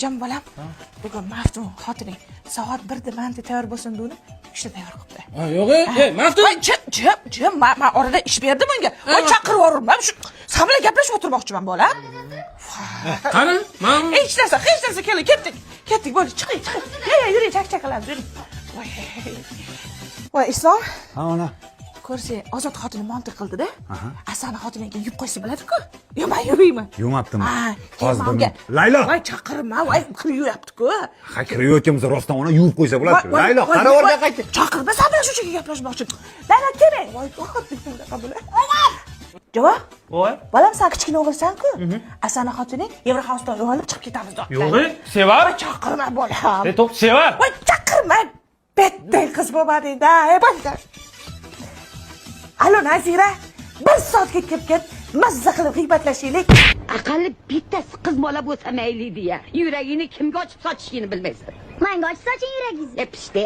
Jam bolam. Bugun Maftun xotining soat 1da manda tayyor bo'lsin deb ishga tayyor qilibdi. Ha, yo'q, Maftun. Jim, men orada ish berdim unga. Voy chaqirib yubordim. Shu sen bilan gaplashib o'tirmoqchiman bolam. Qani? Men hech narsa ketdik bo'ldi. Chiqing. Yuring, chak qilamiz, yuring. Voy Islom. Ha, ona. Ko'rsa, Ozod xotini monti qildi-da. Asani xotiniga yub qo'ysa bo'ladi-ku. Yo, men yurayman. Yumabdimi? Hozir bir. Laylo. Voy chaqirma, voy kiryapti-ku. Ha, kirayotganmiz rostdan ona yuvib qo'ysa bo'ladi. Laylo, qara o'rga qayt. Chaqirma, sen bilan shunchaki gaplashmoqchi. Laylo, keling. Voy, qabul. Javob? voy. Bolam, sen kichkina o'g'ilsan-ku. Asani xotining Yevroxausdan yo'lib chiqib ketamiz deb. Yo'q, sevar. Voy, chaqirma bolam. To'p sevar. Voy, chaqirma. Betday qiz bo'lmading-da. Banda. Alo Nazira, 1 soatga kelib mazza qilib g'iybatlashaylik. Aqalli bittasi qiz bola bo'lsa mayli deya. Yuragini kimga ochib sotishini bilmaysan. Menga ochib soching yuragingizni. Pishdi.